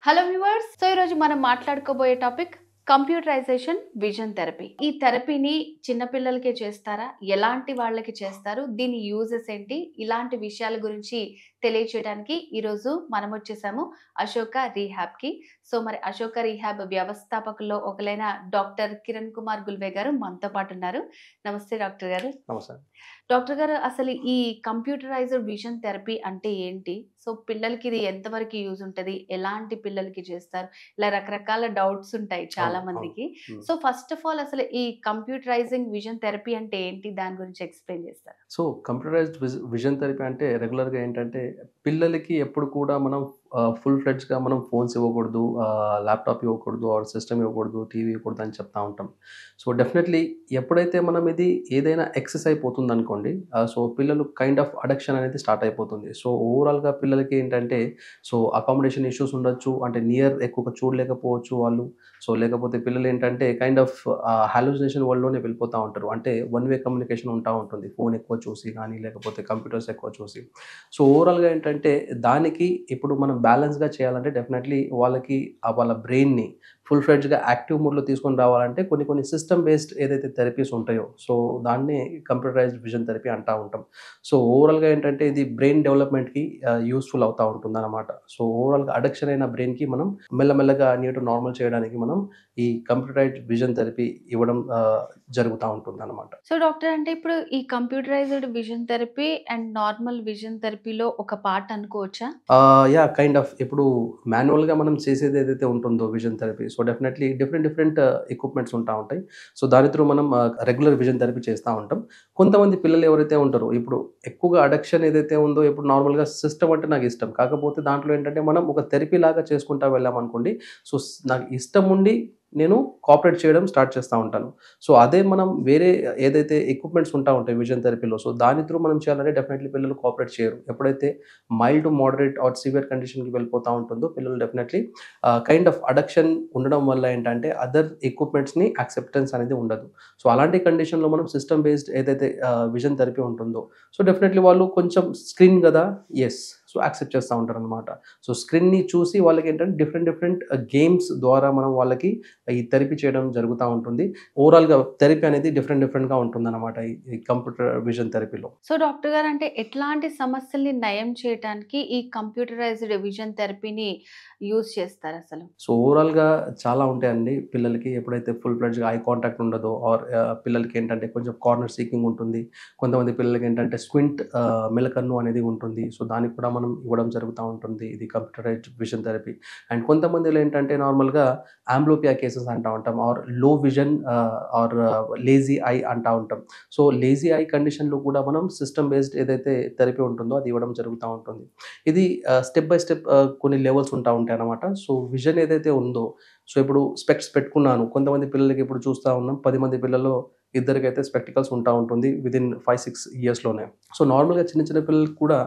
Hello viewers, so ఈరోజు మనం మాట్లాడుకోబోయే topic computerisation vision therapy. ఈ థెరపీని చిన్నపిల్లలకే చేస్తారా? ఎలాంటి వాళ్ళకి చేస్తారు? దీని యూజెస్ ఏంటి? ఇలాంటి విషయాల గురించి తెలియచేయడానికి ఈరోజు మనం వచ్చేసాము అశోక రీహాబ్కి. సో మరి అశోక రీహాబ్ వ్యవస్థాపకుల్లో ఒకలైన డాక్టర్ కిరణ్ కుమార్ గుల్వే గారు మనతో పాటు ఉన్నారు. నమస్తే డాక్టర్ గారు. నమస్తే. డాక్టర్ గారు, అసలు ఈ కంప్యూటరైజ్డ్ విజన్ థెరపీ అంటే ఏంటి? సో పిల్లలకి ఇది ఎంతవరకు యూజ్ ఉంటది? ఎలాంటి పిల్లలకి చేస్తారు? ఇలా రకరకాల డౌట్స్ ఉంటాయి చాలా అవును. మందికి. హ్మ్. సో ఫస్ట్ ఆఫ్ ఆల్ అసలు ఈ కంప్యూటరైజింగ్ విజన్ థెరపీ అంటే ఏంటి? దాని గురించి ఎక్స్‌ప్లెయిన్ చేస్తారా? సో, కంప్యూటరైజ్డ్ విజన్ థెరపీ అంటే రెగ్యులర్‌గా ఏంటంటే, పిల్లలకి ఎప్పుడు కూడా మనం ఫుల్ ఫ్లెడ్జ్‌గా మనం ఫోన్స్ ఇవ్వకూడదు, ల్యాప్‌టాప్ ఇవ్వకూడదు, ఆర్ సిస్టమ్ ఇవ్వకూడదు, టీవీ ఇవ్వకూడదు అని చెప్తా ఉంటాం. సో, డెఫినెట్‌లీ ఎప్పుడైతే మనం ఇది ఏదైనా ఎక్సెస్ అయిపోతుందనుకోండి, సో, పిల్లలు కైండ్ ఆఫ్ అడిక్షన్ అనేది స్టార్ట్ అయిపోతుంది. సో, ఓవరాల్‌గా పిల్లలకి ఏంటంటే, సో, అకామిడేషన్ ఇష్యూస్ ఉండొచ్చు. అంటే నియర్ ఎక్కువగా చూడలేకపోవచ్చు వాళ్ళు. సో, లేకపోతే పిల్లలు ఏంటంటే కైండ్ ఆఫ్ హాలుసినేషన్ వరల్డ్‌లోనే వెళ్ళిపోతా ఉంటారు. అంటే వన్ వే కమ్యూనికేషన్ ఉంటా ఉంటుంది. ఫోన్ ఎక్కువ చూసి గానీ, లేకపోతే కంప్యూటర్స్ ఎక్కువ చూసి. సో, ఓవరాల్‌గా ఏంటంటే దానికి ఇప్పుడు మనం బ్యాలెన్స్‌గా చేయాలంటే డెఫినెట్‌లీ వాళ్ళకి వాళ్ళ బ్రెయిన్‌ని ఫుల్ ఫ్లెడ్జ్‌గా యాక్టివ్ మోడ్‌లో తీసుకొని రావాలంటే కొన్ని సిస్టమ్ బేస్డ్ ఏదైతే థెరపీస్ ఉంటాయో, సో, దాన్నే కంప్యూటరైజ్డ్ విజన్ థెరపీ అంటా ఉంటాం. సో, ఓవరాల్‌గా ఏంటంటే ఇది బ్రెయిన్ డెవలప్‌మెంట్‌కి యూజ్‌ఫుల్ అవుతా ఉంటుందన్నమాట. సో, ఓవరాల్‌గా అడిక్షన్ అయిన బ్రెయిన్‌కి మనం మెల్లమెల్లగా నియర్ టు నార్మల్ చేయడానికి మనం ఈ కంప్యూటరైజ్డ్ విజన్ థెరపీ ఇవ్వడం జరుగుతా ఉంటుందన్నమాట. సో డాక్టర్, అంటే ఇప్పుడు ఈ computerised vision therapy and normal vision థెరపీలో ఒక పార్ట్ అనుకోవచ్చా? యాహ్! కైండ్ ఆఫ్ ఇప్పుడు మాన్యువల్‌గా మనం చేసేది ఏదైతే ఉంటుందో vision therapy, so, definitely different equipments ఉంటా ఉంటాయి. సో, దాని త్రూ మనం రెగ్యులర్ విజన్ థెరపీ చేస్తా ఉంటాం. కొంతమంది పిల్లలు ఎవరైతే ఉంటారో, ఇప్పుడు ఎక్కువగా అడిక్షన్ ఏదైతే ఉందో, ఇప్పుడు నార్మల్‌గా సిస్టమ్ అంటే నాకిష్టం. కాకపోతే దాంట్లో ఏంటంటే మనం ఒక థెరపీ లాగా చేసుకుంటా వెళ్ళామనుకోండి, సో, నాకు ఇష్టం ఉండి నేను కోఆపరేట్ చేయడం స్టార్ట్ చేస్తా ఉంటాను. సో, అదే మనం వేరే ఏదైతే ఎక్విప్‌మెంట్స్ ఉంటా ఉంటాయి విజన్ థెరపీలో, సో, దాని త్రూ మనం చేయాలంటే డెఫినెట్‌లీ పిల్లలు కోఆపరేట్ చేయరు. ఎప్పుడైతే mild to moderate or severe కండిషన్‌కి వెళ్ళిపోతా ఉంటుందో, పిల్లలు డెఫినెట్‌లీ కైండ్ ఆఫ్ అడిక్షన్ ఉండడం వల్ల ఏంటంటే అదర్ ఎక్విప్‌మెంట్స్‌ని యాక్సెప్టెన్స్ అనేది ఉండదు. సో, అలాంటి కండిషన్‌లో మనం సిస్టమ్ బేస్డ్ ఏదైతే విజన్ థెరపీ ఉంటుందో, సో, డెఫినెట్‌లీ వాళ్ళు కొంచెం స్క్రీన్ గదా! యెస్. సో, యాక్సెప్ట్ చేస్తా ఉంటారనమాట. సో, స్క్రీన్‌ని చూసి వాళ్ళకేంటంటే డిఫరెంట్ గేమ్స్ ద్వారా మనం వాళ్ళకి ఈ థెరపీ చేయడం జరుగుతా ఉంటుంది. ఓవరాల్‌గా థెరపీ అనేది డిఫరెంట్‌గా ఉంటుందన్నమాట ఈ కంప్యూటర్ విజన్ థెరపీలో. సో డాక్టర్ గారు, అంటే ఎట్లాంటి సమస్యల్ని నయం చేయటానికి ఈ కంప్యూటరైజ్డ్ విజన్ థెరపీని యూజ్ చేస్తారు అసలు? సో, ఓవరాల్‌గా చాలా ఉంటాయండి. పిల్లలకి ఎప్పుడైతే ఫుల్ ఫ్లెడ్జ్‌గా ఐ కాంటాక్ట్ ఉండదో, ఆర్ పిల్లలకేంటంటే కొంచెం కార్నర్ సీకింగ్ ఉంటుంది. కొంతమంది పిల్లలకేంటంటే స్క్వింట్ మెలకన్ను అనేది ఉంటుంది. సో, దానికి కూడా మనం ఇవ్వడం జరుగుతా ఉంటుంది. ఇది కంప్యూటరైజ్డ్ విజన్ థెరపీ. అండ్ కొంతమందిలో ఏంటంటే నార్మల్‌గా అంబ్లోపియా కేసెస్ అంటా ఉంటాం. ఆర్ లో విజన్ ఆర్ లేజీ ఐ అంటా ఉంటాం. సో, లేజీ ఐ కండిషన్‌లో కూడా మనం సిస్టమ్ బేస్డ్ ఏదైతే థెరపీ ఉంటుందో అది ఇవ్వడం జరుగుతా ఉంటుంది. ఇది స్టెప్ బై స్టెప్ కొన్ని లెవెల్స్ ఉంటా ఉంటాయన్నమాట. సో, విజన్ ఏదైతే ఉందో, సో, ఇప్పుడు స్పెక్ట్స్ పెట్టుకున్నాను. కొంతమంది పిల్లలకి ఇప్పుడు చూస్తా ఉన్నాం. 10 మంది పిల్లల్లో ఇద్దరికైతే స్పెక్టికల్స్ ఉంటా ఉంటుంది వితిన్ 5, 6 ఇయర్స్‌లోనే. సో, నార్మల్‌గా చిన్న పిల్లలకి కూడా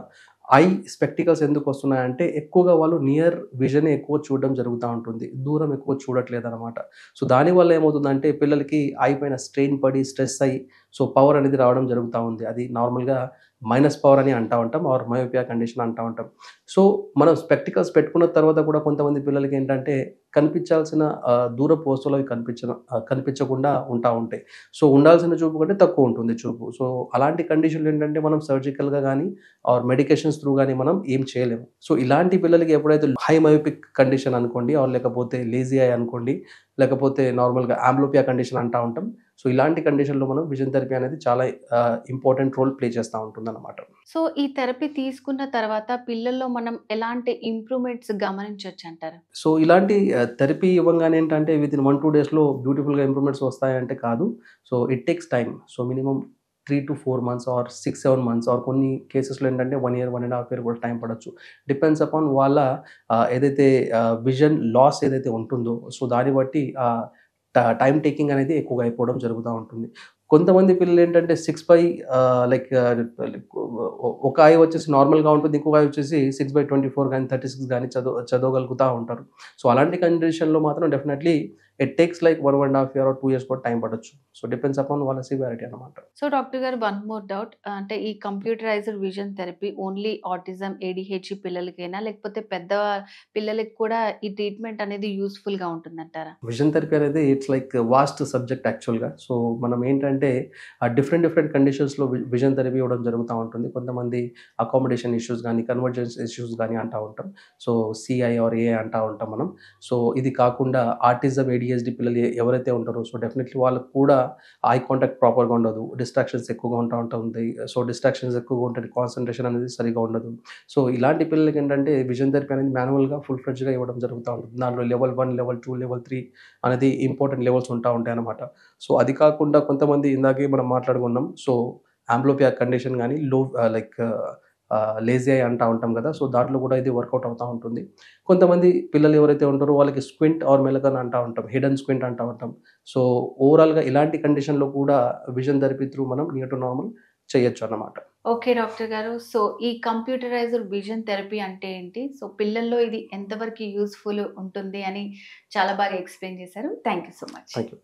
ఐ స్పెక్టికల్స్ ఎందుకొస్తున్నాయంటే ఎక్కువగా వాళ్ళు నియర్ విజనే ఎక్కువ చూడడం జరుగుతా ఉంటుంది. దూరం ఎక్కువ చూడట్లేదనమాట. సో, దానివల్ల ఏమవుతుందంటే పిల్లలకి ఐ పైన స్ట్రెయిన్ పడి, స్ట్రెస్ అయ్యి, సో, పవర్ అనేది రావడం జరుగుతా ఉంది. అది నార్మల్‌గా మైనస్ పవర్ అని అంటా ఉంటాం. ఆర్ మయోపియా కండిషన్ అంటా ఉంటాం. సో, మనం స్పెక్టికల్స్ పెట్టుకున్న తర్వాత కూడా కొంతమంది పిల్లలకేంటంటే కనిపించాల్సిన దూరపు వస్తువులు అవి కనిపించకుండా ఉంటా ఉంటాయి. సో, ఉండాల్సిన చూపు కంటే తక్కువ ఉంటుంది చూపు. సో, అలాంటి కండిషన్‌లో ఏంటంటే మనం సర్జికల్‌గా గానీ ఆర్ మెడికేషన్స్ త్రూ గానీ మనం ఏం చేయలేము. సో, ఇలాంటి పిల్లలకి ఎప్పుడైతే హై మయోపిక్ కండిషన్ అనుకోండి, ఆర్ లేకపోతే లేజీ ఐ అనుకోండి, లేకపోతే నార్మల్‌గా అంబ్లోపియా కండిషన్ అంటా ఉంటాం. సో, ఇలాంటి కండిషన్‌లో మనం విజన్ థెరపీ అనేది చాలా ఇంపార్టెంట్ రోల్ ప్లే చేస్తా ఉంటుందన్నమాట. సో ఈ థెరపీ తీసుకున్న తర్వాత పిల్లల్లో మనం ఎలాంటి ఇంప్రూవ్‌మెంట్స్ గమనించొచ్చంటారు? సో, ఇలాంటి థెరపీ ఇవ్వంగానే ఏంటంటే వితిన్ 1, 2 డేస్‌లో బ్యూటిఫుల్‌గా ఇంప్రూవ్‌మెంట్స్ వస్తాయంటే కాదు. So, it takes time. So, minimum 3-4 months or 6-7 months or కొన్ని కేసెస్‌లో ఏంటంటే 1 ఇయర్, 1 ½ ఇయర్ కూడా టైం పడొచ్చు. డిపెండ్స్ అపాన్ వాళ్ళ ఏదైతే విజన్ లాస్ ఏదైతే ఉంటుందో, సో, దాన్ని బట్టి టైమ్ టేకింగ్ అనేది ఎక్కువగా అయిపోవడం జరుగుతా ఉంటుంది. కొంతమంది పిల్లలేంటంటే 6/, లైక్ ఒక ఐ వచ్చేసి నార్మల్‌గా ఉంటుంది. ఇంకొక ఐ వచ్చేసి 6/24 గాని, 36 గాని చదవగలుగుతా ఉంటారు. సో, అలాంటి కండిషన్‌లో మాత్రం definitely it takes like 1.5 year or 2 years కూడా టైం పడొచ్చు. సో డిపెండ్స్ అపాన్ వాళ్ళ సివియారిటీ అనమాట. సో డాక్టర్ గారు, వన్ మోర్ డౌట్. అంటే ఈ computerised vision therapy only autism, ADHD పిల్లలకైనా, లేకపోతే పెద్ద పిల్లలకి కూడా ఈ ట్రీట్మెంట్ అనేది యూస్ఫుల్ గా ఉంటుందంటారా? విజన్ థెరపీ అనేది ఇట్స్ లైక్ వాస్ట్ సబ్జెక్ట్ యాక్చువల్గా. సో మనం ఏంటంటే డిఫరెంట్ కండిషన్స్లో విజన్ థెరపీ ఇవ్వడం జరుగుతూ ఉంటుంది. కొంతమంది అకామిడేషన్ ఇష్యూస్ కానీ, కన్వర్జెన్స్ ఇష్యూస్ కానీ అంటూ ఉంటాం. సో సిఐ ఆర్ ఏఐ అంటూ ఉంటాం మనం. సో ఇది కాకుండా ఆటిజం, ఏడిహెచ్డి పిల్లలు ఎవరైతే ఉంటారో సో డెఫినెట్లీ వాళ్ళకు కూడా ఐ కాంటాక్ట్ ప్రాపర్గా ఉండదు, డిస్ట్రాక్షన్స్ ఎక్కువగా ఉంటుంది. సో డిస్ట్రాక్షన్స్ ఎక్కువగా ఉంటుంది, కాన్సన్ట్రేషన్ అనేది సరిగా ఉండదు. సో ఇలాంటి పిల్లలకి ఏంటంటే విజన్ థెరపీ అనేది మాన్యువల్గా ఫుల్ ఫ్లెడ్జ్గా ఇవ్వడం జరుగుతూ ఉంటుంది. దాంట్లో లెవెల్ 1, లెవెల్ 2, లెవెల్ 3 అనేది ఇంపార్టెంట్ లెవెల్స్ ఉంటా ఉంటాయి అన్నమాట. సో అది కాకుండా కొంతమంది ఇందాకే మనం మాట్లాడుకున్నాం. సో ఆంబ్లోపియా కండిషన్ కానీ లైక్ లేజీ ఐ అంటూ ఉంటాం కదా. సో దాంట్లో కూడా ఇది వర్కౌట్ అవుతూ ఉంటుంది. కొంతమంది పిల్లలు ఎవరైతే ఉంటారో వాళ్ళకి స్క్వింట్ ఆర్ మెలకన్ అంటూ ఉంటాం, హిడెన్ స్క్వింట్ అంటూ ఉంటాం. సో ఓవరాల్గా ఇలాంటి కండిషన్లో కూడా విజన్ థెరపీ త్రూ మనం నియర్ టు నార్మల్ చేయొచ్చు అన్నమాట. ఓకే డాక్టర్ గారు. సో ఈ కంప్యూటరైజ్డ్ విజన్ థెరపీ అంటే ఏంటి, సో పిల్లల్లో ఇది ఎంతవరకు యూస్ఫుల్ ఉంటుంది అని చాలా బాగా ఎక్స్ప్లెయిన్ చేశారు. Thank you so much. Thank you.